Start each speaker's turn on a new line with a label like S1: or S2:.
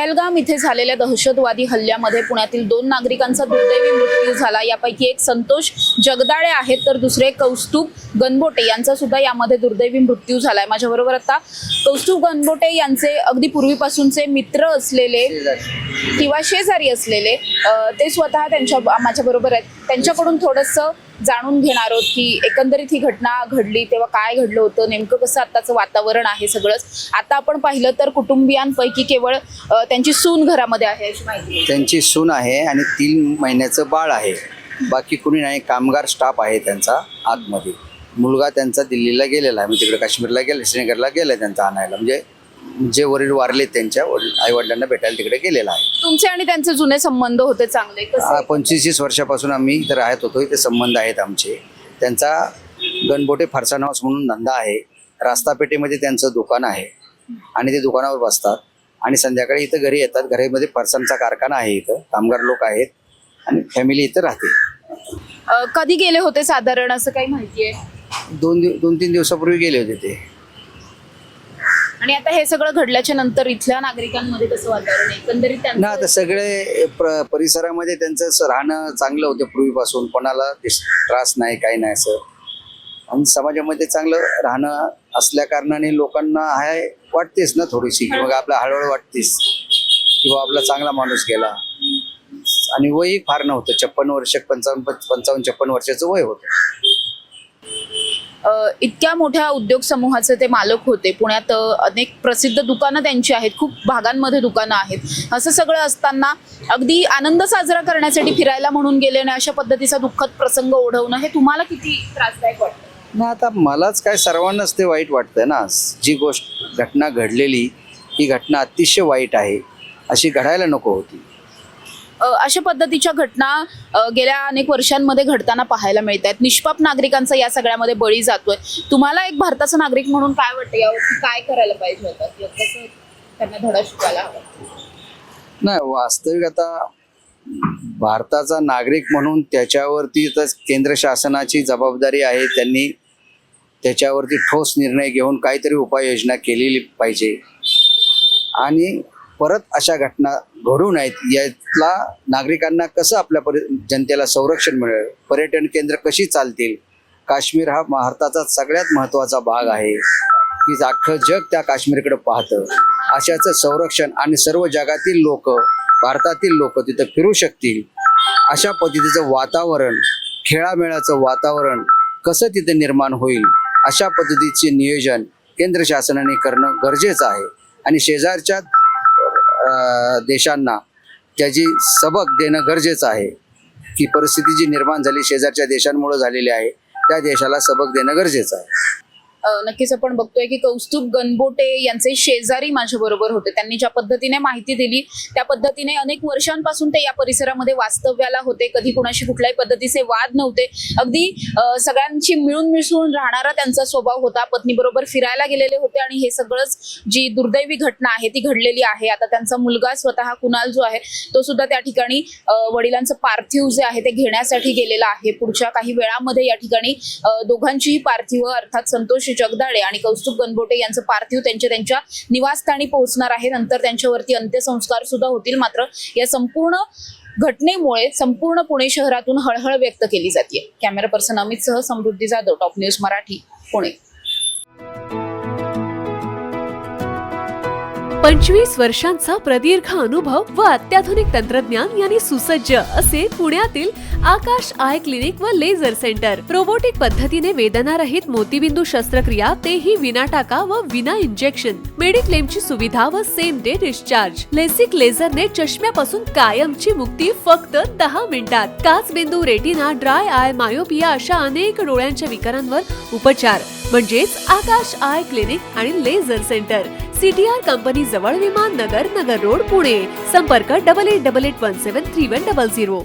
S1: पहलगाम इथे झालेल्या दहशतवादी हल्ल्यामध्ये पुण्यातील 2 नागरिकांचा दुर्दैवी मृत्यू झाला। यापैकी एक संतोष जगदाळे आहेत तर दुसरे कौस्तुभ गणबोटे यांचा सुद्धा यामध्ये दुर्दैवी मृत्यू झालाय। माझ्याबरोबर आता कौस्तुभ गणबोटे यांचे अगदी पूर्वीपासूनचे मित्र असलेले किंवा शेजारी असलेले ते स्वतः माझ्याबरोबर आहेत। त्यांच्याकडून थोडंसं जाणून घेणार आहोत की एकंदरीत ही घटना घडली तेव्हा काय घडलं होतं, नेमकं कसं आताचं वातावरण आहे सगळंच। आता आपण पाहिलं तर कुटुंबियांपैकी केवळ त्यांची सून घरामध्ये आहे अशी माहिती।
S2: त्यांची सून आहे आणि 3 महिन्याचं बाळ आहे, बाकी कुणी नाही। कामगार स्टाफ आहे त्यांचा आतमध्ये। मुलगा त्यांचा दिल्लीला गेलेला आहे, म्हणजे तिकडे काश्मीरला गेले, श्रीनगरला गेले त्यांचा आणायला, म्हणजे जे वडील वारले त्यांच्या आई वडिलांना भेटायला तिकडे गेलेला आहे।
S1: तुमचे आणि त्यांचे जुने संबंध होते चांगले?
S2: 25 वर्षापासून आम्ही इथे राहत होतो, इथे संबंध आहेत आमचे। त्यांचा गणबोटे फरसाण हाऊस म्हणून धंदा आहे, रास्तापेठेमध्ये त्यांचं दुकान आहे आणि ते दुकानावर बसतात आणि संध्याकाळी इथं घरी येतात। घरामध्ये फरसाणचा कारखाना आहे, इथं कामगार लोक आहेत आणि फॅमिली इथं राहते।
S1: कधी गेले होते साधारण असं काही माहिती आहे?
S2: 2-3 दिवसापूर्वी गेले होते ते।
S1: आणि आता हे सगळं घडल्याच्या नंतर इथल्या नागरिकांमध्ये कसं वातावरण आहे एकंदरीत?
S2: ना आता सगळे परिसरामध्ये त्यांचं राहणं चांगलं होतं पूर्वीपासून, कोणाला त्रास नाही काही नाही असं, आणि समाजामध्ये चांगलं राहणं असल्या कारणाने लोकांना हाय वाटतेच ना थोडीशी, की मग आपला हळूहळू वाटतेच किंवा आपला चांगला माणूस गेला। आणि वय फार नव्हतं, 56 वर्ष 55-56 वर्षाचं वय होतं।
S1: इतक्या मोठ्या उद्योग समूहाचे ते मालक होते। पुण्यात अनेक प्रसिद्ध दुकानं त्यांची आहेत, खूप भागांमध्ये दुकानं आहेत। असं सगळं असताना अगदी आनंद साजरा करण्यासाठी फिरायला म्हणून गेले आणि अशा पद्धतीचा दुःखद प्रसंग ओढवणं हे तुम्हाला किती त्रासदायक वाटतं?
S2: ना आता मलाच काय, सर्वांनाच ते वाईट वाटतंय ना। जी घटना घडलेली ही घटना अतिशय वाईट आहे, अशी घडायला नको होती।
S1: अशा पद्धतीच्या घटना गेल्या अनेक वर्षांमध्ये घडताना पाहायला मिळत आहेत। निष्पाप नागरिकांचा या सगळ्यामध्ये बळी जातोय। तुम्हाला एक भारताचा नागरिक म्हणून काय वाटतं, यावरती काय करायला पाहिजे होतं किंवा कसं त्यांना धडा शिकवायला हवा?
S2: नाही, वास्तविक आता भारताचा नागरिक म्हणून त्याच्यावरती तर केंद्र शासनाची जबाबदारी आहे। त्यांनी त्याच्यावरती ठोस निर्णय घेऊन काहीतरी उपाययोजना केलेली पाहिजे आणि परत अशा घटना घडू नयेत। यातला नागरिकांना कसं आपल्या जनतेला संरक्षण मिळेल, पर्यटन केंद्र कशी चालतील। काश्मीर हा भारताचा सगळ्यात महत्त्वाचा भाग आहे, की अख्खं जग त्या काश्मीरकडे पाहतं। अशाचं संरक्षण आणि सर्व जगातील लोक, भारतातील लोक तिथं फिरू शकतील अशा पद्धतीचं वातावरण, खेळामेळाचं वातावरण कसं तिथे निर्माण होईल अशा पद्धतीचे नियोजन केंद्र शासनाने करणं गरजेचं आहे। आणि शेजारच्या देशांना त्याची सबक देणं गरजेचं आहे, की परिस्थिती जी निर्माण झाली शेजारच्या देशांमुळे झालेली आहे, त्या देशाला सबक देणं गरजेचं आहे।
S1: नक्कीच आपण बघतोय की कौस्तुभ गणबोटे यांचे शेजारी माझ्या बरोबर होते। त्यांनी ज्या पद्धतीने माहिती दिली त्या पद्धतीने अनेक वर्षांपासून ते या परिसरामध्ये वास्तव्याला होते। कधी कुणाशी कुठल्याही पद्धतीचे वाद नव्हते, अगदी सगळ्यांची मिळून मिसळून राहणारा त्यांचा स्वभाव होता। पत्नी बरोबर फिरायला गेलेले होते आणि हे सगळंच जी दुर्दैवी घटना आहे ती घडलेली आहे। आता त्यांचा मुलगा स्वतः कुणाल जो आहे तो सुद्धा त्या ठिकाणी वडिलांचं पार्थिव जे आहे ते घेण्यासाठी गेलेला आहे। पुढच्या काही वेळामध्ये या ठिकाणी दोघांचीही पार्थिव अर्थात संतोष जगदाळे आणि कौस्तुभ गणबोटे यांचं पार्थिव त्यांच्या निवासस्थानी पोहोचणार आहे। नंतर त्यांच्यावरती अंत्यसंस्कार सुद्धा होतील। मात्र या संपूर्ण घटनेमुळे संपूर्ण पुणे शहरातून हळहळ व्यक्त केली जाते। कॅमेरा पर्सन अमित सह समृद्धी जाधव, टॉप न्यूज मराठी, पुणे।
S3: 25 वर्षांचा प्रदीर्घ अनुभव व अत्याधुनिक तंत्रज्ञान यांनी सुसज्ज असे पुण्यातील आकाश आय क्लिनिक व लेझर सेंटर। रोबोटिक पद्धतीने वेदनारहित मोतीबिंदू शस्त्रक्रिया, तेही विना टाका व विना इंजेक्शन। मेडिक्लेमची सुविधा व सेम डे डिस्चार्ज। लेसिक लेझरने चष्म्यापासून कायमची मुक्ती फक्त 10 मिनिटात। काचबिंदू, रेटिना, ड्राय आय, मायोपिया अशा अनेक डोळ्यांच्या विकारांवर उपचार म्हणजेच आकाश आय क्लिनिक आणि लेझर सेंटर। CTR कंपनी जवळ, विमान नगर, नगर रोड, पुणे। संपर्क 8888173100।